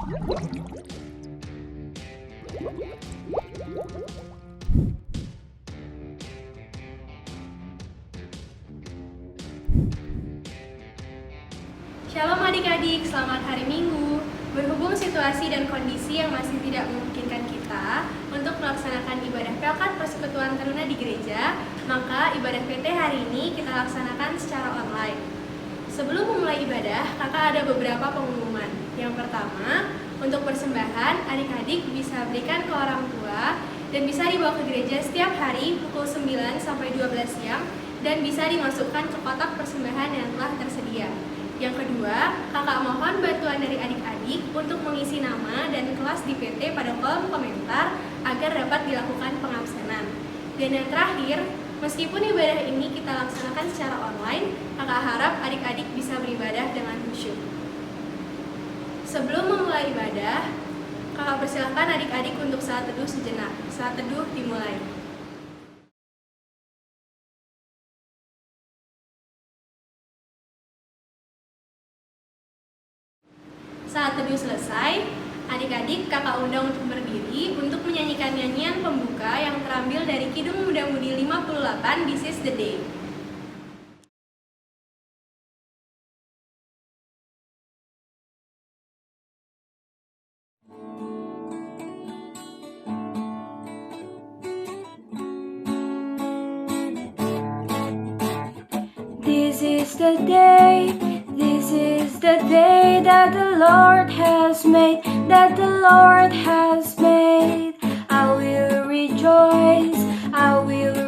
Shalom adik-adik, selamat hari Minggu. Berhubung situasi dan kondisi yang masih tidak memungkinkan kita untuk melaksanakan ibadah Pelkat Persekutuan Taruna di gereja, maka ibadah PT hari ini kita laksanakan secara online. Sebelum memulai ibadah, kakak ada beberapa pengumuman. Yang pertama, untuk persembahan, adik-adik bisa berikan ke orang tua dan bisa dibawa ke gereja setiap hari pukul 9 sampai 12 siang dan bisa dimasukkan ke kotak persembahan yang telah tersedia. Yang kedua, kakak mohon bantuan dari adik-adik untuk mengisi nama dan kelas di PT pada kolom komentar agar dapat dilakukan pengabsenan. Dan yang terakhir, meskipun ibadah ini kita laksanakan secara online, kakak harap adik-adik bisa beribadah dengan khusyuk. Sebelum memulai ibadah, kakak persilahkan adik-adik untuk saat teduh sejenak. Saat teduh dimulai. Saat teduh selesai, adik-adik kakak undang untuk berdiri untuk menyanyikan nyanyian pembuka yang terambil dari Kidung Muda-Mudi 58, This is the Day. This is the day, this is the day that the Lord has made, that the Lord has made. I will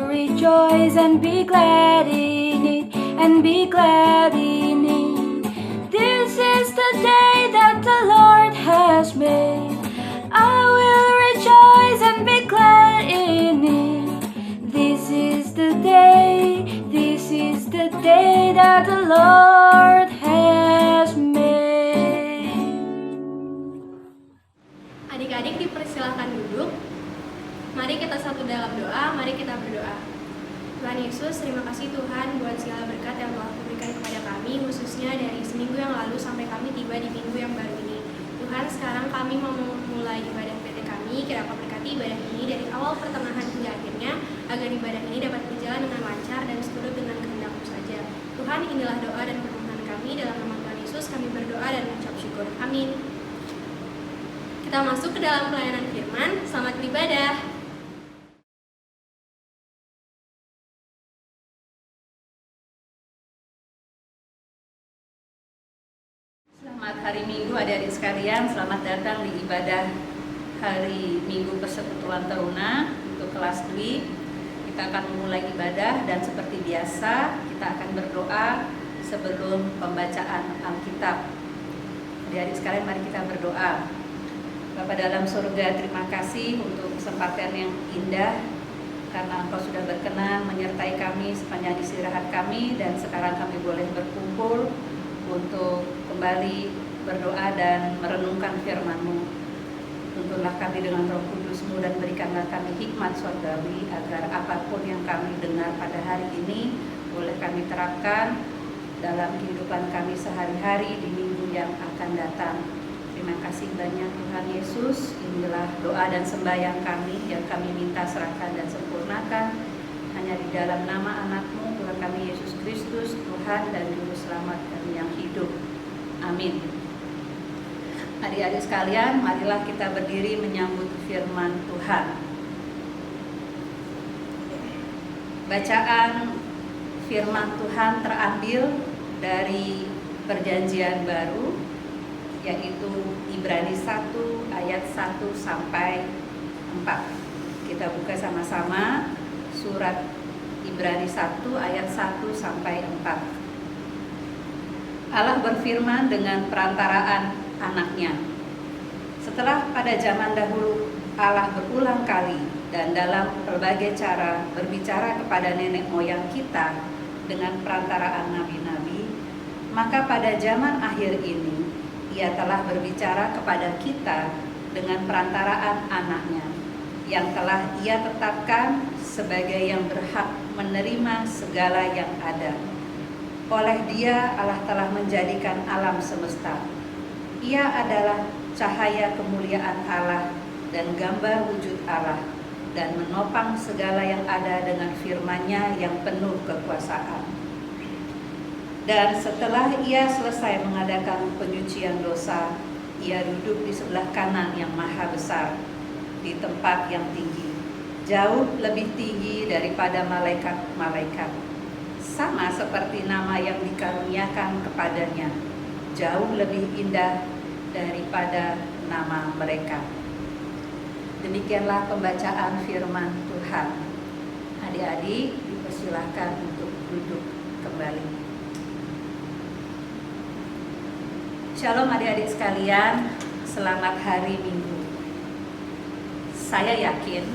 rejoice and be glad in it, and be glad in it. This is the day that the Lord has made. I will rejoice and be glad in it. This is the day, this is the day that the Lord has made. Adik-adik dipersilahkan duduk. Mari kita satu dalam doa, mari kita berdoa. Tuhan Yesus, terima kasih Tuhan buat segala berkat yang telah berikan kepada kami, khususnya dari seminggu yang lalu sampai kami tiba di minggu yang baru ini. Tuhan, sekarang kami mau memulai ibadah PT kami, kiranya Kau berkati ibadah ini dari awal pertengahan hingga akhirnya, agar ibadah ini dapat berjalan dengan lancar dan seturut dengan kehendak-Mu saja. Tuhan, inilah doa dan permohonan kami, dalam nama Tuhan Yesus kami berdoa dan mengucap syukur. Amin. Kita masuk ke dalam pelayanan firman. Selamat beribadah. Selamat hari Minggu adik-adik sekalian, selamat datang di ibadah hari Minggu Persekutuan Taruna untuk kelas Dwi. Kita akan memulai ibadah dan seperti biasa kita akan berdoa sebelum pembacaan Alkitab. Adik-adik sekalian, mari kita berdoa. Bapa dalam surga, terima kasih untuk kesempatan yang indah karena Engkau sudah berkenan menyertai kami sepanjang istirahat kami, dan sekarang kami boleh berkumpul untuk kembali berdoa dan merenungkan firman-Mu. Tuntunlah kami dengan Roh Kudus-Mu dan berikanlah kami hikmat surgawi agar apapun yang kami dengar pada hari ini boleh kami terapkan dalam kehidupan kami sehari-hari di minggu yang akan datang. Terima kasih banyak Tuhan Yesus. Inilah doa dan sembahyang kami yang kami minta serahkan dan sempurnakan hanya di dalam nama anak-Mu, Tuhan kami Yesus Kristus, Tuhan dan Juru Selamat kami yang hidup. Amin. Adik-adik sekalian, marilah kita berdiri menyambut firman Tuhan. Bacaan firman Tuhan terambil dari Perjanjian Baru, yaitu Ibrani 1 ayat 1 sampai 4. Kita buka sama-sama surat Ibrani 1 ayat 1 sampai 4. Allah berfirman dengan perantaraan anaknya. Setelah pada zaman dahulu Allah berulang kali dan dalam berbagai cara berbicara kepada nenek moyang kita dengan perantaraan nabi-nabi, maka pada zaman akhir ini Ia telah berbicara kepada kita dengan perantaraan anaknya yang telah Ia tetapkan sebagai yang berhak menerima segala yang ada. Oleh Dia Allah telah menjadikan alam semesta, Ia adalah cahaya kemuliaan Allah dan gambar wujud Allah, dan menopang segala yang ada dengan firman-Nya yang penuh kekuasaan. Dan setelah ia selesai mengadakan penyucian dosa, ia duduk di sebelah kanan yang maha besar, di tempat yang tinggi, jauh lebih tinggi daripada malaikat-malaikat, sama seperti nama yang dikaruniakan kepadanya, jauh lebih indah daripada nama mereka. Demikianlah pembacaan firman Tuhan. Adik-adik dipersilahkan untuk duduk kembali. Shalom adik-adik sekalian, selamat hari Minggu. Saya yakin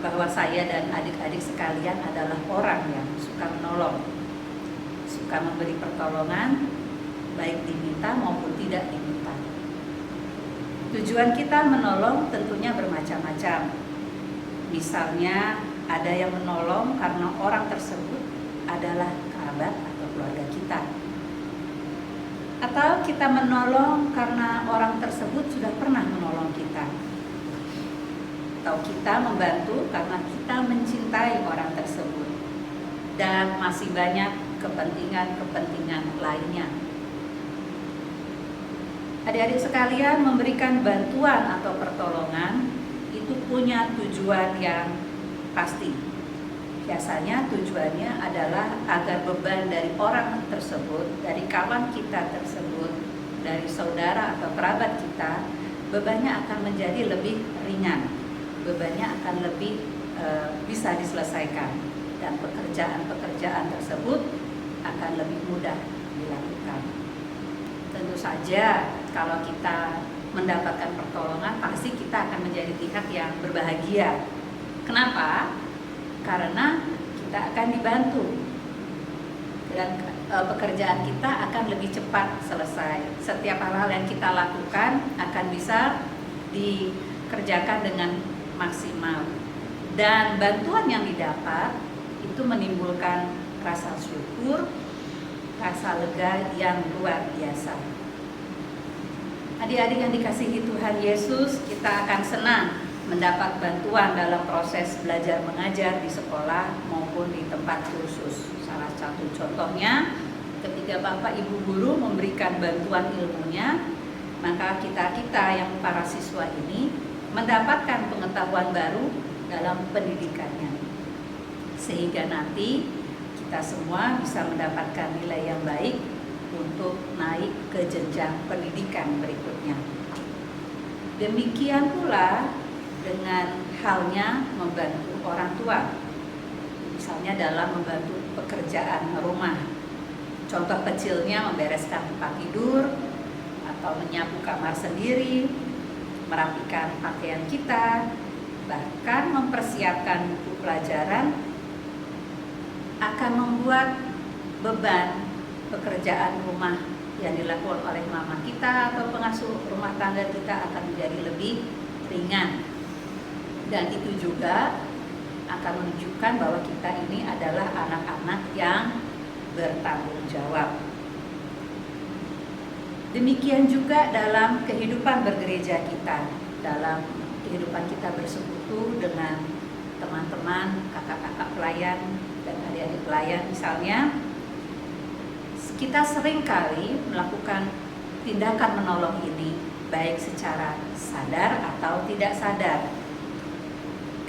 bahwa saya dan adik-adik sekalian adalah orang yang suka menolong, suka memberi pertolongan, baik diminta maupun tidak diminta. Tujuan kita menolong tentunya bermacam-macam. Misalnya ada yang menolong karena orang tersebut adalah kerabat atau keluarga kita. Atau kita menolong karena orang tersebut sudah pernah menolong kita. Atau kita membantu karena kita mencintai orang tersebut. Dan masih banyak kepentingan-kepentingan lainnya. Adik-adik sekalian, memberikan bantuan atau pertolongan itu punya tujuan yang pasti. Biasanya tujuannya adalah agar beban dari orang tersebut, dari kawan kita tersebut, dari saudara atau kerabat kita, bebannya akan menjadi lebih ringan, bebannya akan lebih bisa diselesaikan, dan pekerjaan-pekerjaan tersebut akan lebih mudah dilakukan. Tentu saja kalau kita mendapatkan pertolongan, pasti kita akan menjadi pihak yang berbahagia. Kenapa? Karena kita akan dibantu dan pekerjaan kita akan lebih cepat selesai. Setiap hal-hal yang kita lakukan akan bisa dikerjakan dengan maksimal. Dan bantuan yang didapat itu menimbulkan rasa syukur, rasa lega yang luar biasa. Adik-adik yang dikasihi Tuhan Yesus, kita akan senang mendapat bantuan dalam proses belajar mengajar di sekolah maupun di tempat kursus. Salah satu contohnya, ketika Bapak Ibu guru memberikan bantuan ilmunya, maka kita yang para siswa ini mendapatkan pengetahuan baru dalam pendidikannya. Sehingga nanti kita semua bisa mendapatkan nilai yang baik untuk naik ke jenjang pendidikan berikutnya. Demikian pula dengan halnya membantu orang tua, misalnya dalam membantu pekerjaan rumah. Contoh kecilnya membereskan tempat tidur, atau menyapu kamar sendiri, merapikan pakaian kita, bahkan mempersiapkan buku pelajaran akan membuat beban pekerjaan rumah yang dilakukan oleh mama kita atau pengasuh rumah tangga kita akan menjadi lebih ringan. Dan itu juga akan menunjukkan bahwa kita ini adalah anak-anak yang bertanggung jawab. Demikian juga dalam kehidupan bergereja kita, dalam kehidupan kita bersekutu dengan teman-teman, kakak-kakak pelayan, dan adik-adik pelayan misalnya, kita seringkali melakukan tindakan menolong ini, baik secara sadar atau tidak sadar.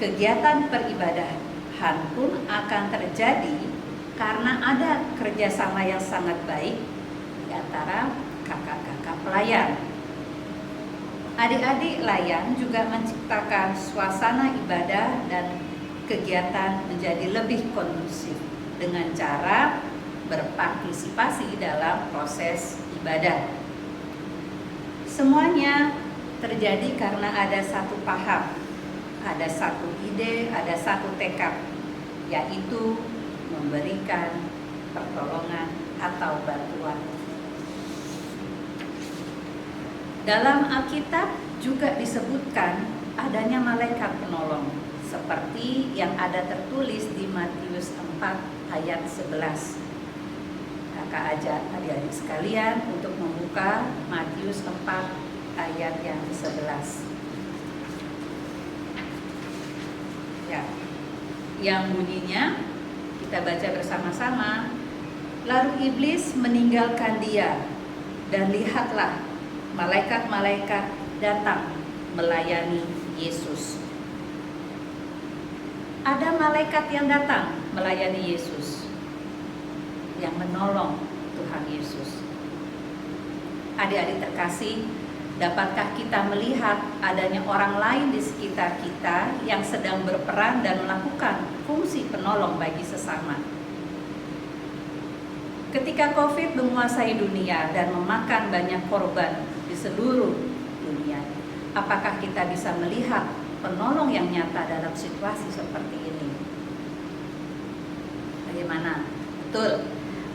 Kegiatan peribadahan pun akan terjadi karena ada kerjasama yang sangat baik di antara kakak-kakak pelayan. Adik-adik layan juga menciptakan suasana ibadah dan kegiatan menjadi lebih kondusif dengan cara berpartisipasi dalam proses ibadah. Semuanya terjadi karena ada satu paham, ada satu ide, ada satu tekad, yaitu memberikan pertolongan atau bantuan. Dalam Alkitab juga disebutkan adanya malaikat penolong, seperti yang ada tertulis di Matius 4 ayat 11. Kakak ajak adik-adik sekalian untuk membuka Matius 4 ayat yang ke-11. Ya, yang bunyinya kita baca bersama-sama. Lalu iblis meninggalkan dia, dan lihatlah malaikat-malaikat datang melayani Yesus. Ada malaikat yang datang melayani Yesus, yang menolong Tuhan Yesus. Adik-adik terkasih, dapatkah kita melihat adanya orang lain di sekitar kita yang sedang berperan dan melakukan fungsi penolong bagi sesama? Ketika COVID menguasai dunia dan memakan banyak korban di seluruh dunia, apakah kita bisa melihat penolong yang nyata dalam situasi seperti ini? Bagaimana? Betul,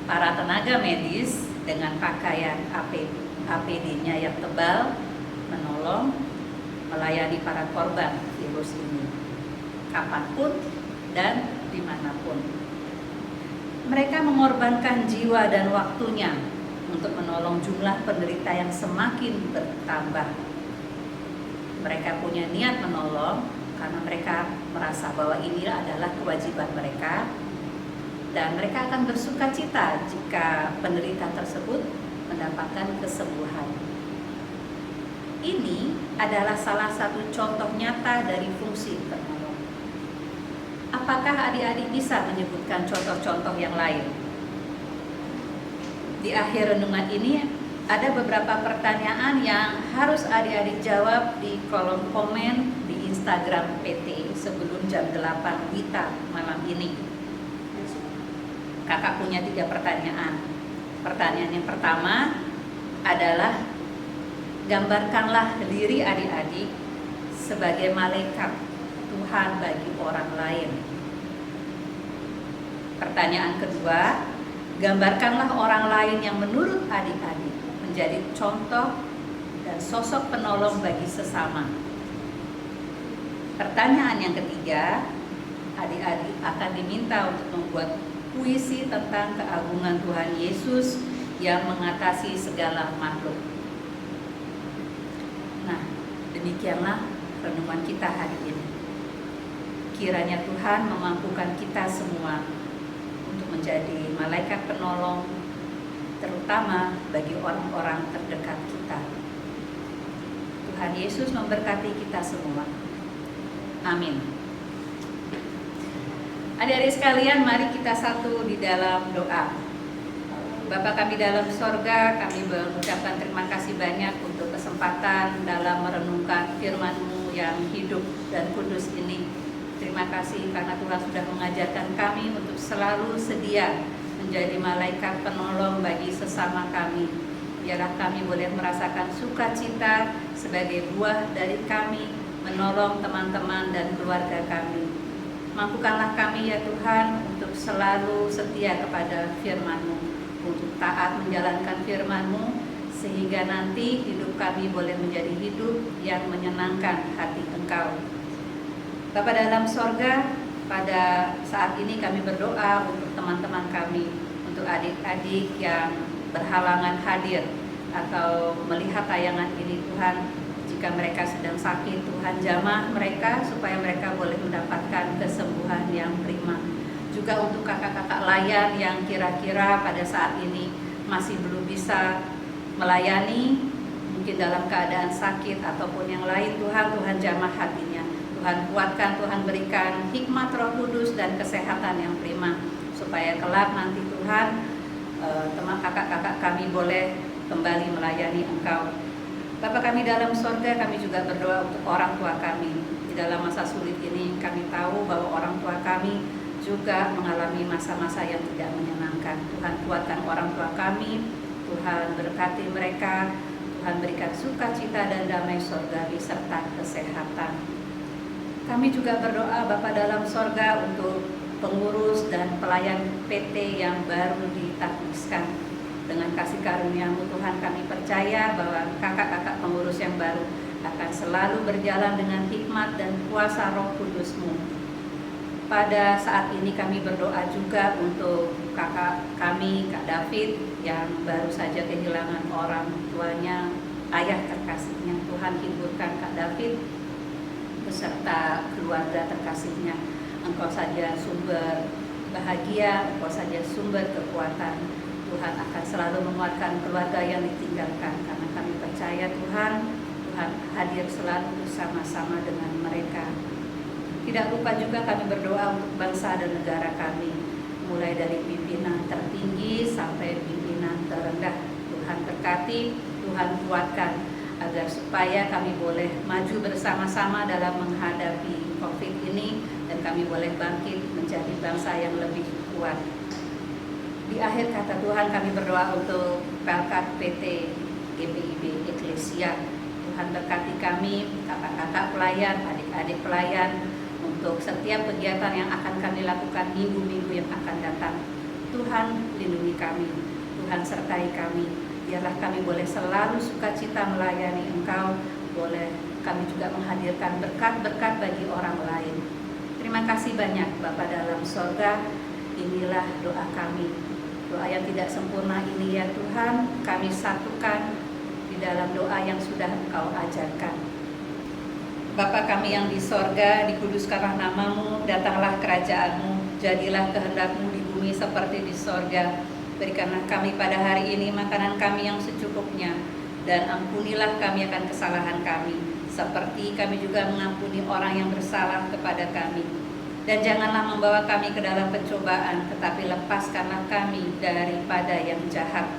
para tenaga medis dengan pakaian APD-nya yang tebal menolong, melayani para korban virus ini kapanpun dan dimanapun. Mereka mengorbankan jiwa dan waktunya untuk menolong jumlah penderita yang semakin bertambah. Mereka punya niat menolong karena mereka merasa bahwa ini adalah kewajiban mereka, dan mereka akan bersuka cita jika penderita tersebut mendapatkan kesembuhan. Ini adalah salah satu contoh nyata dari fungsi penolong. Apakah adik-adik bisa menyebutkan contoh-contoh yang lain? Di akhir renungan ini ada beberapa pertanyaan yang harus adik-adik jawab di kolom komen di Instagram PT sebelum jam 8 WITA malam ini. Kakak punya 3 pertanyaan. Pertanyaan yang pertama adalah, gambarkanlah diri adik-adik sebagai malaikat Tuhan bagi orang lain. Pertanyaan kedua, gambarkanlah orang lain yang menurut adik-adik menjadi contoh dan sosok penolong bagi sesama. Pertanyaan yang ketiga, adik-adik akan diminta untuk membuat puisi tentang keagungan Tuhan Yesus yang mengatasi segala makhluk. Nah, demikianlah renungan kita hari ini. Kiranya Tuhan memampukan kita semua untuk menjadi malaikat penolong, terutama bagi orang-orang terdekat kita. Tuhan Yesus memberkati kita semua. Amin. Adik-adik sekalian, mari kita satu di dalam doa. Bapa kami dalam sorga, kami mengucapkan terima kasih banyak untuk kesempatan dalam merenungkan firman-Mu yang hidup dan kudus ini. Terima kasih karena Tuhan sudah mengajarkan kami untuk selalu sedia menjadi malaikat penolong bagi sesama kami. Biarlah kami boleh merasakan sukacita sebagai buah dari kami menolong teman-teman dan keluarga kami. Mampukanlah kami ya Tuhan untuk selalu setia kepada firman-Mu, untuk taat menjalankan firman-Mu, sehingga nanti hidup kami boleh menjadi hidup yang menyenangkan hati Engkau. Bapa dalam sorga, pada saat ini kami berdoa untuk teman-teman kami, untuk adik-adik yang berhalangan hadir atau melihat tayangan ini. Tuhan, jika mereka sedang sakit, Tuhan jamah mereka supaya mereka boleh mendapatkan kesembuhan yang prima. Juga untuk kakak-kakak layar yang kira-kira pada saat ini masih belum bisa melayani, mungkin dalam keadaan sakit ataupun yang lain, Tuhan jamah hatinya. Tuhan kuatkan, Tuhan berikan hikmat Roh Kudus dan kesehatan yang prima, supaya kelak nanti Tuhan teman kakak-kakak kami boleh kembali melayani Engkau. Bapa kami dalam sorga, kami juga berdoa untuk orang tua kami. Di dalam masa sulit ini kami tahu bahwa orang tua kami juga mengalami masa-masa yang tidak menyenangkan. Tuhan kuatkan orang tua kami, Tuhan berkati mereka, Tuhan berikan sukacita dan damai surgawi serta kesehatan. Kami juga berdoa Bapa dalam sorga untuk pengurus dan pelayan PT yang baru ditakbiskan. Dengan kasih karunia-Mu Tuhan, kami percaya bahwa kakak-kakak pengurus yang baru akan selalu berjalan dengan hikmat dan kuasa Roh Kudus-Mu. Pada saat ini kami berdoa juga untuk kakak kami, Kak David, yang baru saja kehilangan orang tuanya, ayah terkasihnya. Tuhan hiburkan Kak David beserta keluarga terkasihnya. Engkau saja sumber bahagia, Engkau saja sumber kekuatan. Tuhan akan selalu menguatkan keluarga yang ditinggalkan, karena kami percaya Tuhan hadir selalu bersama-sama dengan mereka. Tidak lupa juga kami berdoa untuk bangsa dan negara kami, mulai dari pimpinan tertinggi sampai pimpinan terendah. Tuhan berkati, Tuhan kuatkan, agar supaya kami boleh maju bersama-sama dalam menghadapi COVID ini, dan kami boleh bangkit menjadi bangsa yang lebih kuat. Di akhir kata Tuhan, kami berdoa untuk Pelkat PT GPIB Eklesia. Tuhan berkati kami, kakak-kakak pelayan, adik-adik pelayan, untuk setiap kegiatan yang akan kami lakukan minggu-minggu yang akan datang. Tuhan lindungi kami, Tuhan sertai kami. Biarlah kami boleh selalu sukacita melayani Engkau, boleh kami juga menghadirkan berkat-berkat bagi orang lain. Terima kasih banyak Bapa dalam sorga. Inilah doa kami. Doa yang tidak sempurna ini ya Tuhan, kami satukan di dalam doa yang sudah Engkau ajarkan. Bapa kami yang di sorga, dikuduskanlah namamu, datanglah kerajaanmu, jadilah kehendak-mu di bumi seperti di sorga. Berikanlah kami pada hari ini makanan kami yang secukupnya, dan ampunilah kami akan kesalahan kami, seperti kami juga mengampuni orang yang bersalah kepada kami. Dan janganlah membawa kami ke dalam pencobaan, tetapi lepaskanlah kami daripada yang jahat.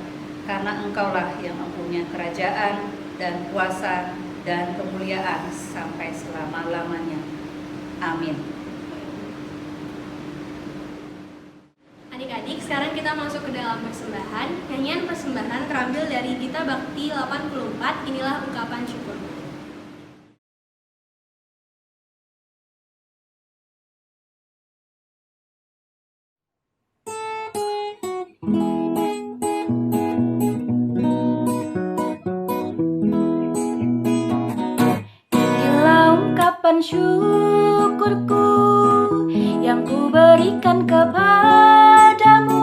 Karena Engkaulah yang mempunyai kerajaan dan kuasa dan kemuliaan sampai selama-lamanya. Amin. Adik-adik, sekarang kita masuk ke dalam persembahan. Nyanyian persembahan terambil dari Gita Bakti 84, inilah ungkapan syukur. Syukurku yang ku berikan kepadamu,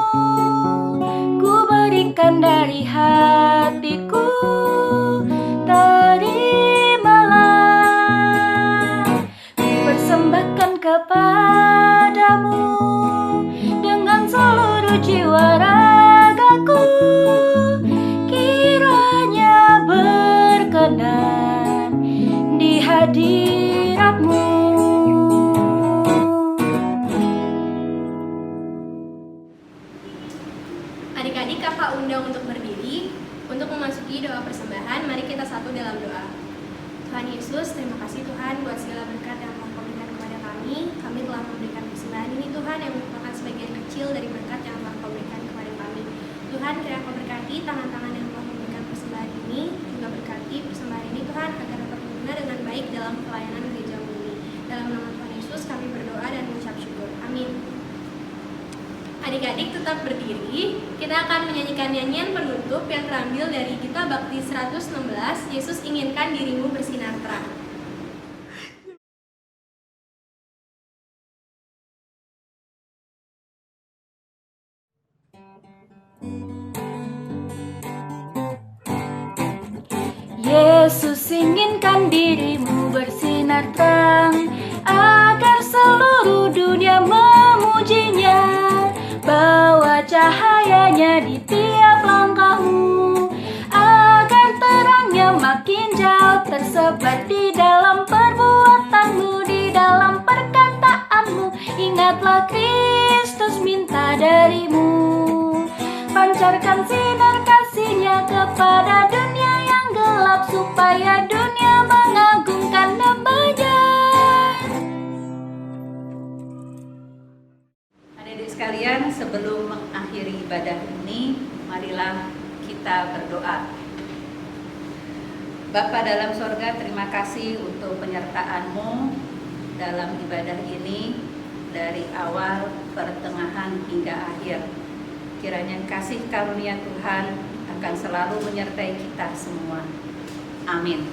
ku berikan dari hatiku, terimalah. Ku persembahkan kepadamu dengan seluruh jiwa ragaku, kiranya berkenan di hadiratmu. Adik-adik, kakak undang untuk berdiri untuk memasuki doa persembahan. Mari kita satu dalam doa. Tuhan Yesus, terima kasih Tuhan buat segala berkat yang telah Kau berikan kepada kami. Kami telah memberikan persembahan ini Tuhan, yang merupakan sebagian kecil dari berkat yang telah Kau berikan kepada kami. Tuhan, kiranya Kau berkati tangan-tangan yang telah memberikan persembahan ini, juga berkati persembahan ini Tuhan, agar dapat berguna dengan baik dalam pelayanan gerejamu ini. Dalam nama Tuhan Yesus kami berdoa dan mengucap syukur. Amin. Adik-adik tetap berdiri, kita akan menyanyikan nyanyian penutup yang terambil dari Gita Bakti 116, Yesus inginkan dirimu bersinar terang. Yesus inginkan dirimu bersinar terang, agar seluruh dunia memujinya. Bawa cahayanya di tiap langkahmu, agar terangnya makin jauh tersebar di dalam perbuatanmu, di dalam perkataanmu. Ingatlah Kristus minta darimu, pancarkan sinar kasih-Nya kepada dunia yang gelap, supaya dunia mengagungkan nama-Nya. Adik-adik sekalian, sebelum mengakhiri ibadah ini, marilah kita berdoa. Bapa dalam sorga, terima kasih untuk penyertaan-Mu dalam ibadah ini, dari awal, pertengahan, hingga akhir. Kiranya kasih karunia Tuhan akan selalu menyertai kita semua. Amin.